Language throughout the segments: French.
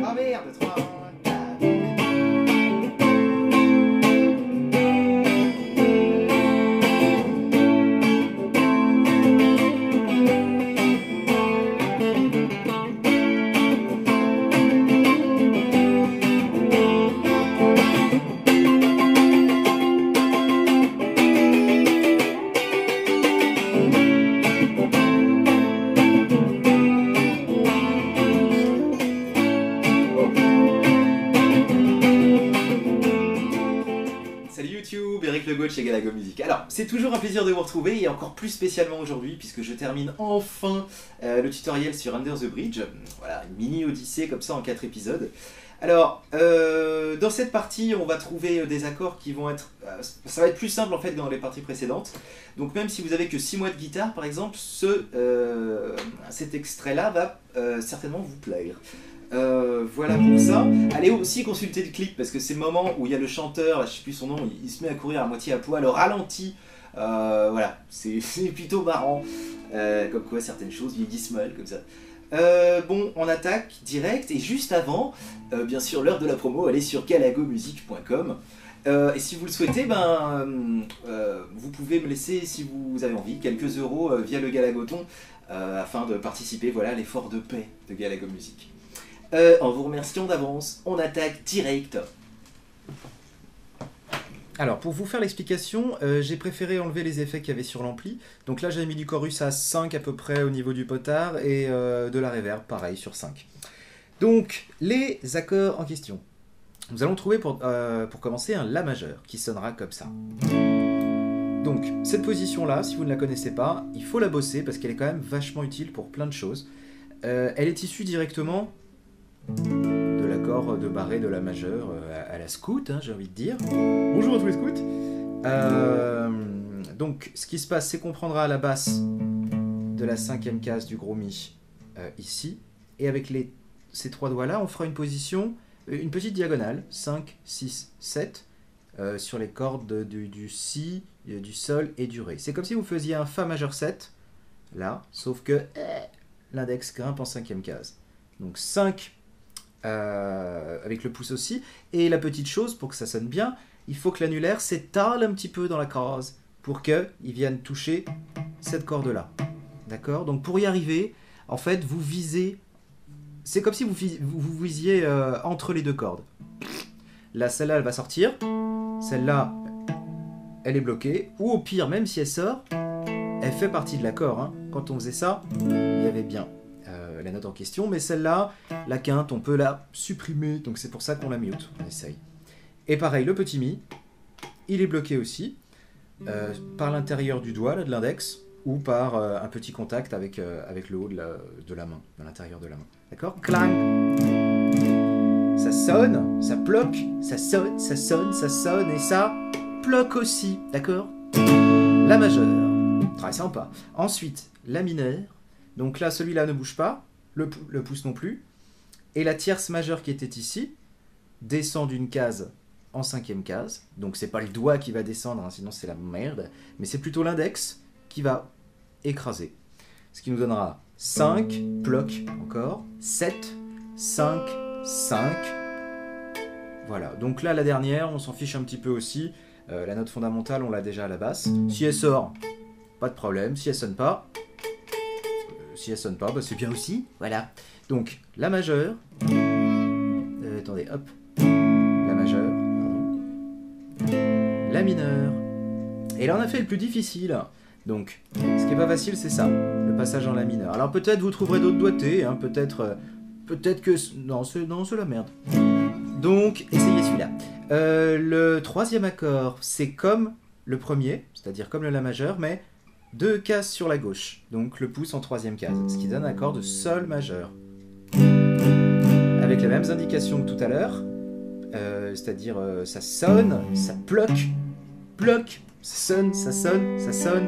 Ah merde, 3, 4. Chez Galago Music. Alors, c'est toujours un plaisir de vous retrouver et encore plus spécialement aujourd'hui puisque je termine enfin le tutoriel sur Under the Bridge. Voilà, une mini odyssée comme ça en 4 épisodes. Alors, dans cette partie, on va trouver des accords qui vont être... ça va être plus simple en fait que dans les parties précédentes. Donc même si vous avez que 6 mois de guitare par exemple, cet extrait-là va certainement vous plaire. Voilà pour ça. Allez aussi consulter le clip parce que c'est le moment où il y a le chanteur, je sais plus son nom, il se met à courir à moitié à poil, au ralenti. Voilà, c'est plutôt marrant. Comme quoi certaines choses vieillissent mal comme ça. Bon, on attaque direct et juste avant, bien sûr l'heure de la promo, allez sur galagomusic.com. Et si vous le souhaitez, vous pouvez me laisser, si vous avez envie, quelques euros via le Galagoton afin de participer voilà, à l'effort de paix de Galago Music. En vous remerciant d'avance, on attaque direct. Alors, pour vous faire l'explication, j'ai préféré enlever les effets qu'il y avait sur l'ampli. Donc là, j'ai mis du chorus à 5 à peu près au niveau du potard et de la reverb, pareil, sur 5. Donc, les accords en question. Nous allons trouver pour commencer un La majeur qui sonnera comme ça. Donc, cette position-là, si vous ne la connaissez pas, il faut la bosser parce qu'elle est quand même vachement utile pour plein de choses. Elle est issue directement de l'accord de barré de La majeure à la scout, hein, j'ai envie de dire. Bonjour à tous les scouts. Donc, ce qui se passe, c'est qu'on prendra la basse de la 5e case du gros mi ici, et avec ces 3 doigts-là, on fera une position, une petite diagonale, 5, 6, 7, sur les cordes du si, du sol et du ré. C'est comme si vous faisiez un fa majeur 7, là, sauf que l'index grimpe en 5e case. Donc 5 avec le pouce aussi. Et la petite chose, pour que ça sonne bien, il faut que l'annulaire s'étale un petit peu dans la case pour qu'il vienne toucher cette corde-là. D'accord? Donc pour y arriver, en fait, vous visez... C'est comme si vous visiez entre les deux cordes. Là, celle-là, elle va sortir. Celle-là, elle est bloquée. Ou au pire, même si elle sort, elle fait partie de l'accord. Hein. Quand on faisait ça, il y avait bien la note en question. Mais celle-là, la quinte, on peut la supprimer. Donc c'est pour ça qu'on la mute. On essaye. Et pareil, le petit mi, il est bloqué aussi. Par l'intérieur du doigt, là, de l'index. Ou par un petit contact avec le haut de la main. Dans l'intérieur de la main. D'accord? Clang! Ça sonne, ça bloque, ça sonne, ça sonne, ça sonne, et ça bloque aussi, d'accord? La majeure, très sympa. Ensuite, la mineure, donc là, celui-là ne bouge pas, le pouce non plus, et la tierce majeure qui était ici, descend d'une case en 5e case, donc c'est pas le doigt qui va descendre, hein, sinon c'est la merde, mais c'est plutôt l'index qui va écraser. Ce qui nous donnera 5, bloc encore, 7, 5, 5. Voilà, donc là la dernière, on s'en fiche un petit peu aussi. La note fondamentale, on l'a déjà à la basse. Si elle sort, pas de problème. Si elle sonne pas, bah, c'est bien aussi. Voilà. Donc la majeure. Attendez, hop. La majeure. Pardon. La mineure. Et là on a fait le plus difficile. Donc, ce qui est pas facile, c'est ça, le passage en la mineure. Alors peut-être vous trouverez d'autres doigtés, hein, peut-être que... Non, c'est la merde. Donc, essayez celui-là. Le 3e accord, c'est comme le premier, c'est-à-dire comme le La majeur, mais 2 cases sur la gauche. Donc le pouce en 3e case, ce qui donne un accord de Sol majeur. Avec les mêmes indications que tout à l'heure, c'est-à-dire ça sonne, ça bloque, ça sonne, ça sonne, ça sonne,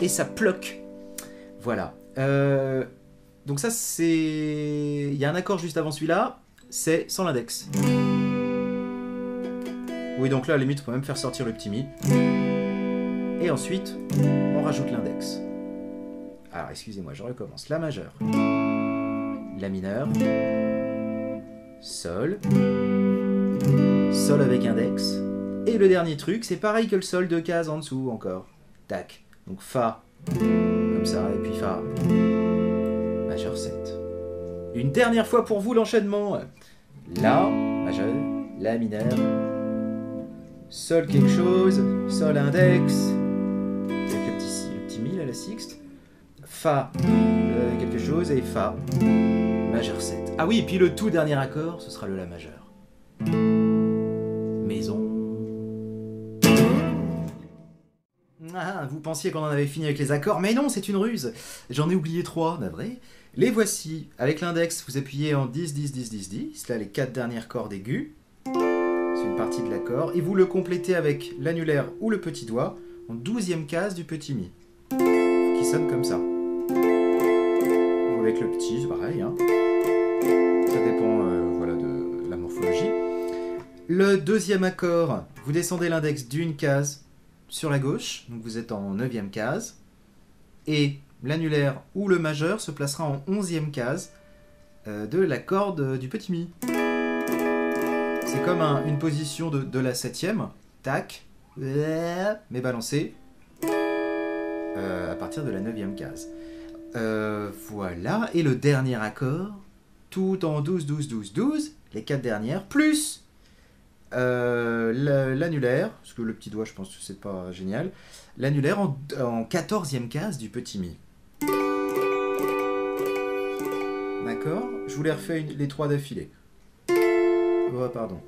et ça bloque. Voilà. Donc ça, c'est... Il y a un accord juste avant celui-là, c'est sans l'index. Oui, donc là, à la limite, on peut même faire sortir le petit mi. Et ensuite, on rajoute l'index. Alors, excusez-moi, je recommence. La majeure, la mineure, Sol, Sol avec index. Et le dernier truc, c'est pareil que le Sol, 2 cases en dessous encore. Tac. Donc Fa, comme ça, et puis Fa, majeur 7. Une dernière fois pour vous l'enchaînement. La, majeur, La mineur, Sol quelque chose, Sol index, avec le petit mi, là, la sixte, Fa quelque chose, et Fa, majeur 7. Ah oui, et puis le tout dernier accord, ce sera le La majeur. Maison. Ah, vous pensiez qu'on en avait fini avec les accords, mais non, c'est une ruse. J'en ai oublié 3, d'avril. Les voici. Avec l'index, vous appuyez en 10, 10, 10, 10, 10. Là, les 4 dernières cordes aiguës. C'est une partie de l'accord. Et vous le complétez avec l'annulaire ou le petit doigt en 12e case du petit mi. Qui sonne comme ça. Ou avec le petit, c'est pareil. Hein. Ça dépend voilà, de la morphologie. Le deuxième accord, vous descendez l'index d'une case sur la gauche. Donc vous êtes en 9e case. Et l'annulaire ou le majeur se placera en 11e case de la corde du petit mi. C'est comme une position de la 7e. Tac. Mais balancé. À partir de la 9e case. Voilà. Et le dernier accord, tout en 12, 12, 12, 12. Les 4 dernières, plus l'annulaire, parce que le petit doigt, je pense que c'est pas génial. L'annulaire en 14e case du petit mi. D'accord? Je vous les refais les 3 d'affilée. Oh, pardon.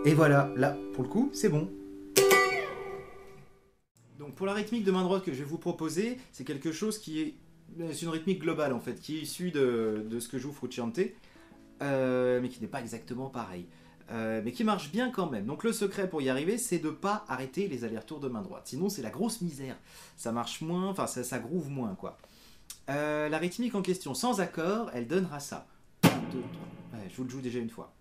Et voilà, là, pour le coup, c'est bon. Donc pour la rythmique de main droite que je vais vous proposer, c'est quelque chose qui est... C'est une rythmique globale en fait, qui est issue de ce que joue Frusciante, mais qui n'est pas exactement pareil. Mais qui marche bien quand même. Donc le secret pour y arriver, c'est de ne pas arrêter les allers-retours de main droite. Sinon c'est la grosse misère. Ça marche moins, enfin ça groove moins quoi. La rythmique en question, sans accord, elle donnera ça. 1, 2, 3. Ouais, je vous le joue déjà une fois.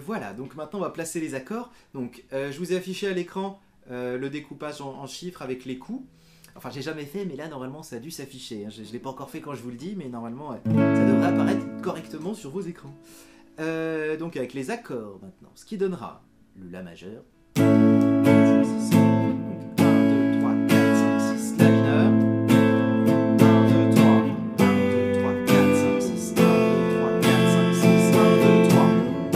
Voilà, donc maintenant on va placer les accords. Donc je vous ai affiché à l'écran le découpage en chiffres avec les coups. Enfin j'ai jamais fait, mais là normalement ça a dû s'afficher. Hein. Je ne l'ai pas encore fait quand je vous le dis, mais normalement ça devrait apparaître correctement sur vos écrans. Donc avec les accords maintenant, ce qui donnera le La majeur. Donc 1, 2, 3, 4, 5, 6, La mineur. 1, 2, 3, 1, 2, 3, 4, 5, 6, 1, 2, 3, 4, 5, 6, 1, 2, 3.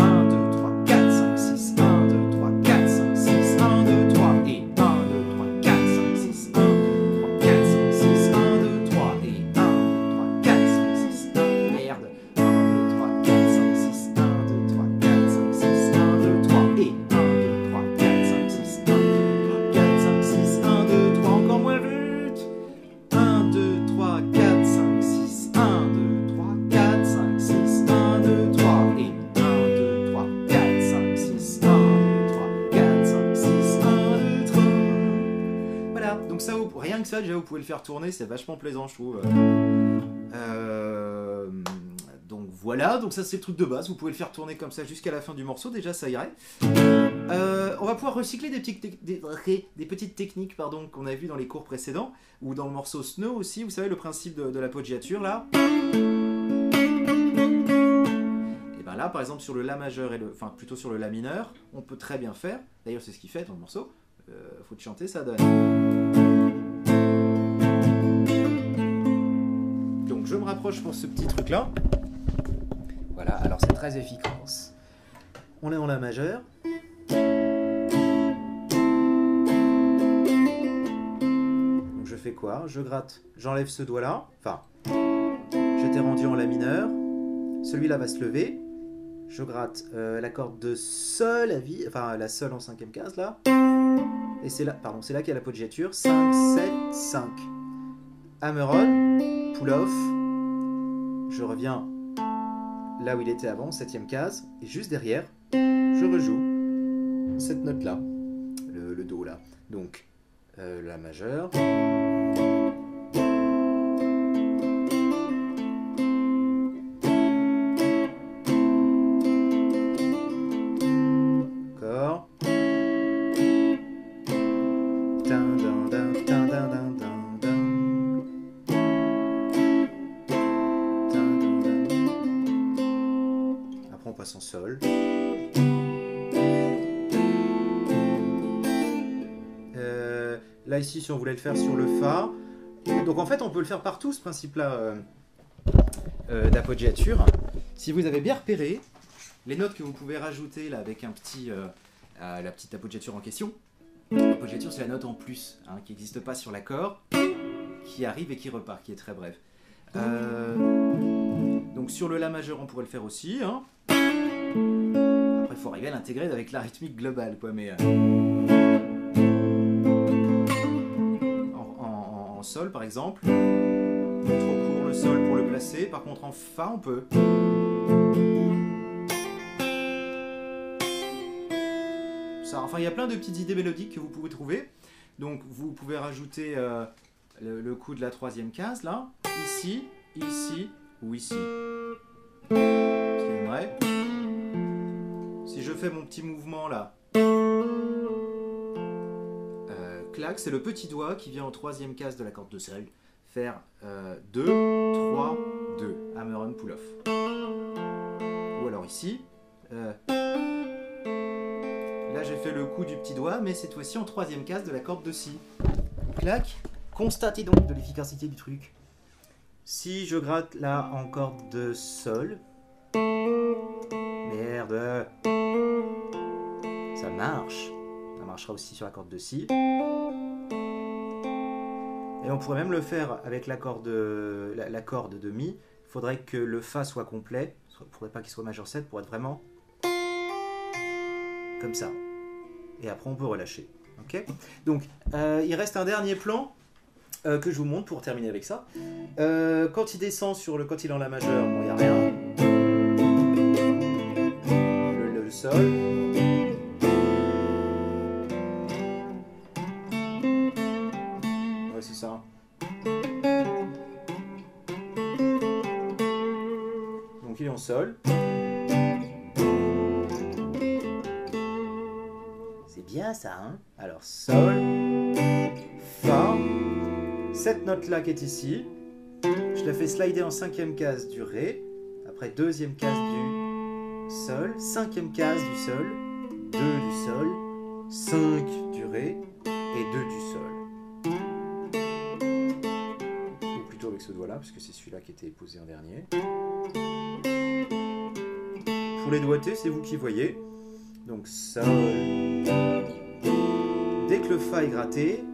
1, 2, 3, 4, 5, 6, 1, 2, 3, 4, 5, 6, 1, 2, 3, et 1, 2, 3, 4, 5, 6, 1, 2, 3, 4, 5, 6, 1, 2, 3, et 1, 2, 3, 4, 5, 6, 1, merde, 1, 2, 3, 4, 5, 6, 1, 2, 3, 4, 5, 6, 1, 2, 3, et 1, 2, 3, 4, 5, 6, 1, 2, 3, 4, 5, 6, 1, 2, 3, encore moins vite, 1, 2, 3, 4, 5, 6, 1, 2, 3, 4, 5, 6, 1, 2, 3, et 1, 2, 3, 4, 5, 6, 1, 2, 3, 4, 5, 6, 1, 2, 3. Voilà, donc ça, rien que ça, déjà, vous pouvez le faire tourner, c'est vachement plaisant, je trouve. Donc voilà, donc ça c'est le truc de base, vous pouvez le faire tourner comme ça jusqu'à la fin du morceau, déjà ça irait. On va pouvoir recycler des petites techniques pardon, qu'on a vues dans les cours précédents, ou dans le morceau Snow aussi, vous savez le principe de la poggiature là. Et bien là par exemple sur le La majeur, enfin plutôt sur le La mineur, on peut très bien faire, d'ailleurs c'est ce qu'il fait dans le morceau, faut te chanter, ça donne. Donc je me rapproche pour ce petit truc là. Voilà, alors c'est très efficace. On est en La majeur. Donc je fais quoi? Je gratte, j'enlève ce doigt-là. Enfin, j'étais rendu en La mineur. Celui-là va se lever. Je gratte la corde de Sol, enfin la Sol en cinquième case là. Et c'est là, pardon, c'est là qu'il y a l'appoggiature. 5, 7, 5. Hammer-on, pull-off. Je reviens là où il était avant, septième case. Et juste derrière, je rejoue cette note-là, le Do là. Donc, La majeure. Encore. Après on passe en Sol. Là ici si on voulait le faire sur le Fa. Donc en fait on peut le faire partout ce principe-là d'appoggiature. Si vous avez bien repéré les notes que vous pouvez rajouter là avec un petit, la petite appoggiature en question. L'appoggiature c'est la note en plus hein, qui n'existe pas sur l'accord, qui arrive et qui repart, qui est très brève. Donc sur le La majeur on pourrait le faire aussi. Hein. Après il faut arriver à l'intégrer avec la rythmique globale quoi, mais en Sol par exemple, trop court le Sol pour le placer, par contre en Fa on peut. Ça, enfin il y a plein de petites idées mélodiques que vous pouvez trouver, donc vous pouvez rajouter le coup de la troisième case là, ici, ici ou ici. C'est vrai. Si je fais mon petit mouvement là, clac, c'est le petit doigt qui vient en troisième case de la corde de Sol, faire 2, 3, 2, hammer-on, pull-off. Ou alors ici, là j'ai fait le coup du petit doigt, mais cette fois-ci en troisième case de la corde de Si. Clac, constatez donc de l'efficacité du truc. Si je gratte là en corde de Sol, merde, ça marche. Ça marchera aussi sur la corde de Si. Et on pourrait même le faire avec la corde de Mi. Il faudrait que le Fa soit complet. Il ne faudrait pas qu'il soit majeur 7 pour être vraiment comme ça. Et après on peut relâcher. Okay, donc il reste un dernier plan que je vous montre pour terminer avec ça. Quand il descend quand il est en La majeure, bon, il n'y a rien. Le Sol. Ouais, c'est ça. Donc il est en Sol. C'est bien ça, hein? Alors Sol, Fa, cette note-là qui est ici, je la fais slider en cinquième case du Ré, après deuxième case du Sol, cinquième case du Sol, 2 du Sol, 5 du Ré et 2 du Sol. Ou plutôt avec ce doigt-là, parce que c'est celui-là qui était posé en dernier. Pour les doigtés, c'est vous qui voyez. Donc Sol. Dès que le Fa est gratté,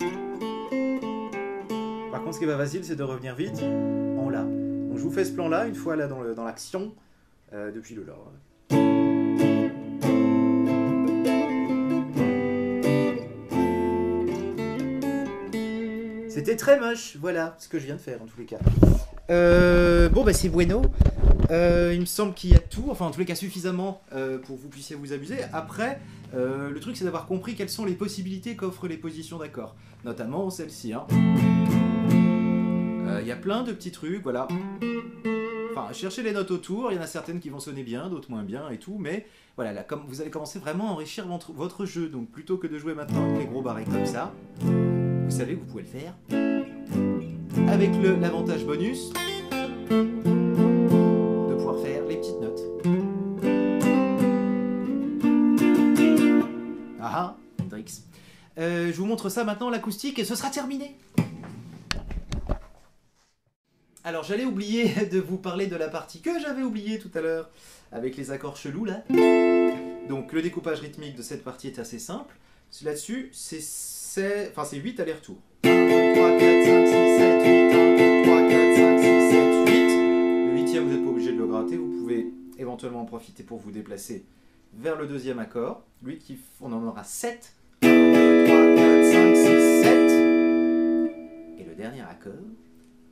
par contre ce qui va facile c'est de revenir vite en La. Donc je vous fais ce plan là, une fois là dans l'action, depuis le La. C'était très moche, voilà ce que je viens de faire en tous les cas. Bon bah c'est bueno. Il me semble qu'il y a tout, enfin en tous les cas suffisamment pour que vous puissiez vous amuser. Après, le truc c'est d'avoir compris quelles sont les possibilités qu'offrent les positions d'accords, notamment celle-ci. Hein. Y a plein de petits trucs, voilà. Enfin, cherchez les notes autour, il y en a certaines qui vont sonner bien, d'autres moins bien et tout, mais voilà, là, comme vous allez commencer vraiment à enrichir votre jeu, donc plutôt que de jouer maintenant avec les gros barrés comme ça, vous savez que vous pouvez le faire avec l'avantage bonus de pouvoir faire les petites notes. Ah, Hendrix. Je vous montre ça maintenant, l'acoustique, et ce sera terminé. Alors j'allais oublier de vous parler de la partie que j'avais oubliée tout à l'heure, avec les accords chelous là. Donc le découpage rythmique de cette partie est assez simple. Là-dessus, c'est 8 allers-retours. 1, 2, 3, 4, 5, 6, 7, 8, 1, 2, 3, 4, 5, 6, 7, 8. Le huitième, vous n'êtes pas obligé de le gratter, vous pouvez éventuellement en profiter pour vous déplacer vers le deuxième accord. Lui, on en aura 7. 1, 2, 3, 4, 5, 6, 7. Et le dernier accord.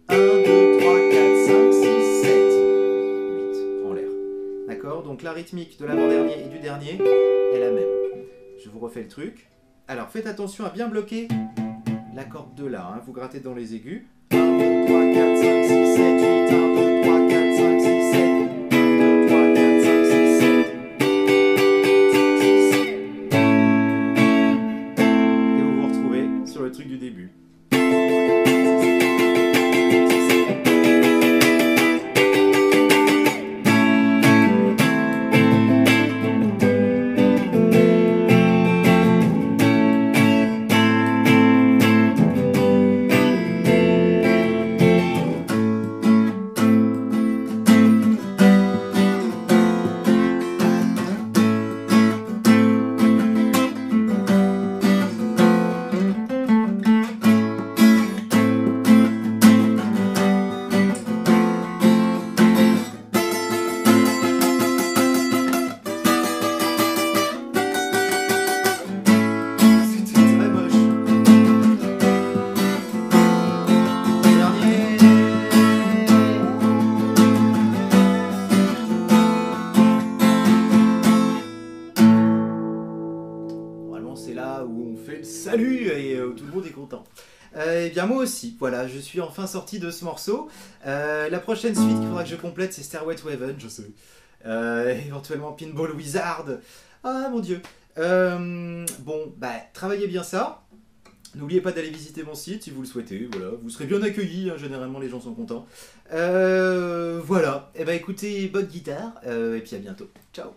1, 2, 3, 4, 5, 6, 7. 8 en l'air. D'accord? Donc la rythmique de l'avant-dernier et du dernier est la même. Je vous refais le truc. Alors faites attention à bien bloquer la corde de là. Hein. Vous grattez dans les aigus. 1, 2, 3, 4, 5, 6, 7, 8. 1, 2, 3, 4, 5, 6, 7. 1, 2, 3, 4, 5, 6, 7. Et vous vous retrouvez sur le truc du début. C'est là où on fait le salut et tout le monde est content. Eh bien moi aussi, voilà, je suis enfin sorti de ce morceau. La prochaine suite qu'il faudra que je complète, c'est Stairway to Heaven, je sais. Éventuellement Pinball Wizard. Ah mon dieu. Bon, bah travaillez bien ça. N'oubliez pas d'aller visiter mon site si vous le souhaitez. Voilà, vous serez bien accueillis, hein, généralement les gens sont contents. Voilà, et bah écoutez, bonne guitare, et puis à bientôt. Ciao.